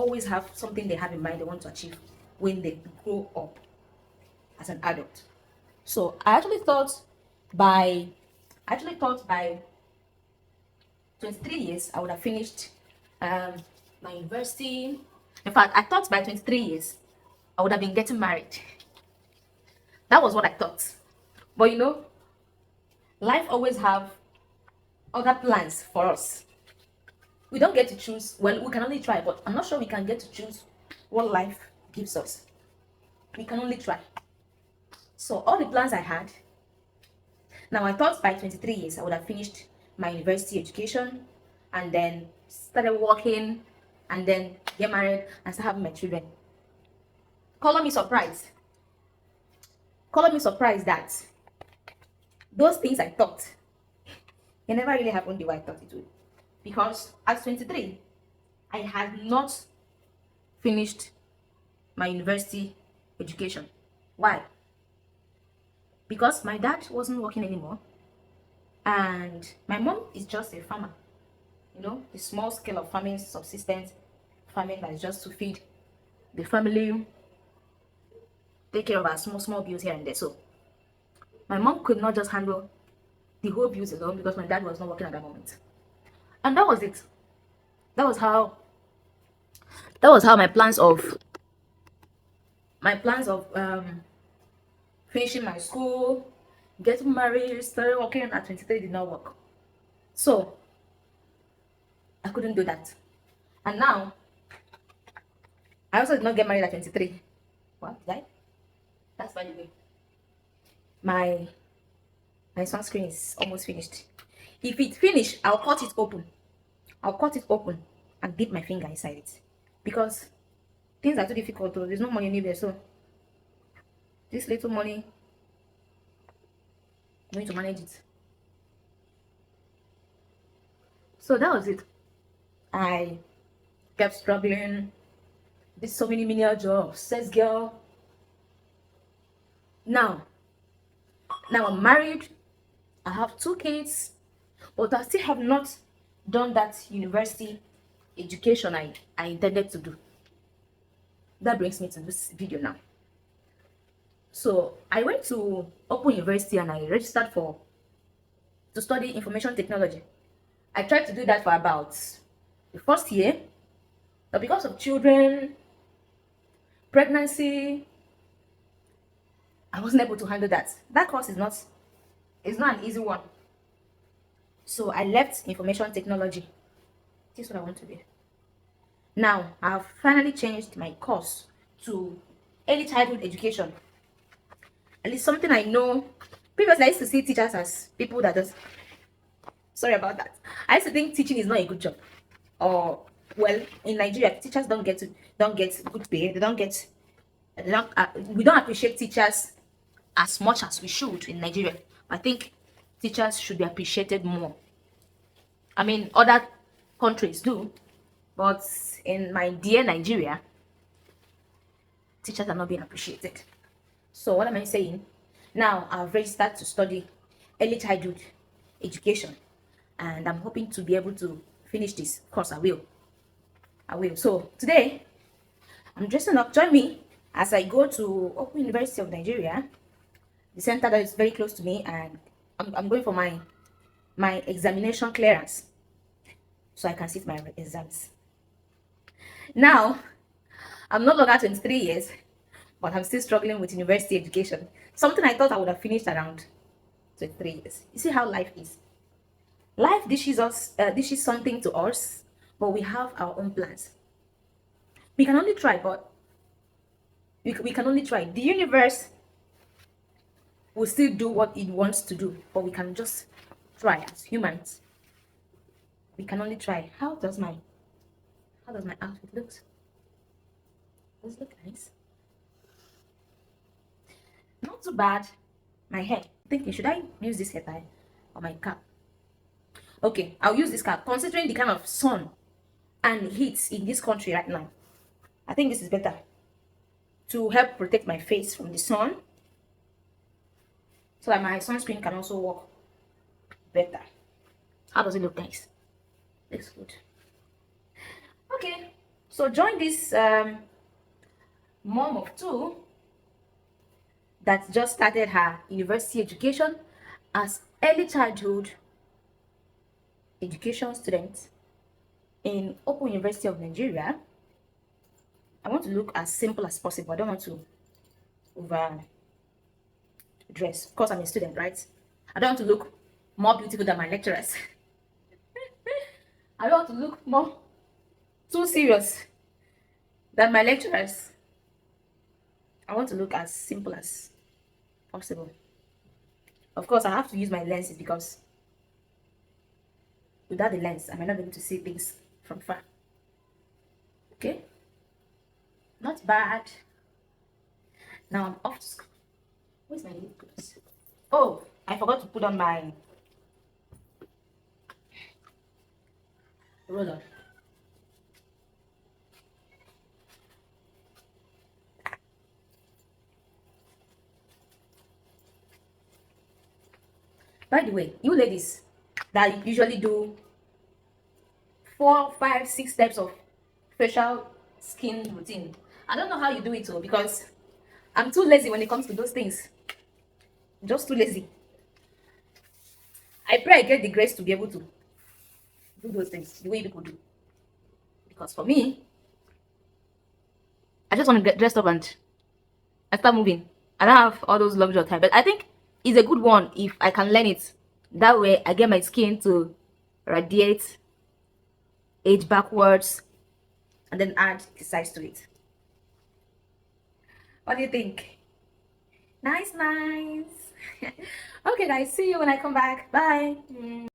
always have something they have in mind they want to achieve when they grow up as an adult. So I actually thought by 23 years I would have finished um, my university. In fact, I thought by 23 years I would have been getting married. That was what I thought. But life always have other plans for us. We don't get to choose. Well, we can only try, but I'm not sure we can get to choose what life gives us. We can only try. So all the plans I had, now I thought by 23 years I would have finished my university education and then started working and then get married and start having my children. Color me surprised. Color me surprised that those things I thought, it never really happened the way I thought it would. Because at 23, I had not finished my university education. Why? Because my dad wasn't working anymore and my mom is just a farmer. The small scale of farming, subsistence farming, that is just to feed the family, take care of our small bills here and there. So my mom could not just handle the whole bills alone because my dad was not working at that moment. And that was it. That was how my plans of finishing my school, getting married, started working at 23 did not work. So I couldn't do that. And now I also did not get married at 23. What? Did I? That's by the way. My sunscreen is almost finished. If it finish, I'll cut it open. And dip my finger inside it. Because things are too difficult though. There's no money anywhere. So this little money, I'm going to manage it. So that was it. I kept struggling. Did so many menial jobs. Sex girl. Now I'm married. I have 2 kids, but I still have not done that university education I intended to do. That brings me to this video now. So I went to Open University and I registered to study information technology. I tried to do that for about the first year, but because of children, pregnancy, I wasn't able to handle that. That course is not an easy one. So I left information technology. This is what I want to do. Now I have finally changed my course to early childhood education. At least something I know. Previously, I used to see teachers as people that just. Sorry about that. I used to think teaching is not a good job. Or well, in Nigeria, teachers don't get good pay. They don't get. We don't appreciate teachers as much as we should in Nigeria. I think teachers should be appreciated more. I mean, other countries do, but in my dear Nigeria, teachers are not being appreciated. So what am I saying? Now I've registered to study early childhood education, and I'm hoping to be able to finish this course. I will. So today, I'm dressing up. Join me as I go to Open University of Nigeria, the center that is very close to me, and I'm going for my examination clearance so I can sit my exams. Now, I'm no longer 23 years, but I'm still struggling with university education. Something I thought I would have finished around 23 years. You see how life is. Life dishes something to us, but we have our own plans. We can only try, but we can only try. The universe will still do what it wants to do, but we can just try as humans. We can only try. How does my outfit look? Does it look nice? Not too bad. My hair. Thinking, should I use this hair tie or my cap? Okay, I'll use this cap. Considering the kind of sun and heat in this country right now, I think this is better to help protect my face from the sun, so that my sunscreen can also work better. How does it look, guys? Looks good. Okay, So join this mom of two that just started her university education as early childhood education student in Open University of Nigeria. I want to look as simple as possible. I don't want to over dress because I'm a student, right? I don't want to look more beautiful than my lecturers. I don't want to look more too serious than my lecturers. I want to look as simple as possible. Of course, I have to use my lenses because without the lens, I might not be able to see things from far. Okay, not bad. Now I'm off to school. Where's my lip gloss? Oh, I forgot to put on my roller. By the way, you ladies that usually do 4, 5, 6 steps of facial skin routine, I don't know how you do it all because I'm too lazy when it comes to those things. Just too lazy. I pray I get the grace to be able to do those things the way people do. Because for me, I just want to get dressed up and I start moving. I don't have all those luxury time, but I think it's a good one if I can learn it. That way, I get my skin to radiate, age backwards, and then add the size to it. What do you think? Nice, nice. Okay, guys, see you when I come back. Bye.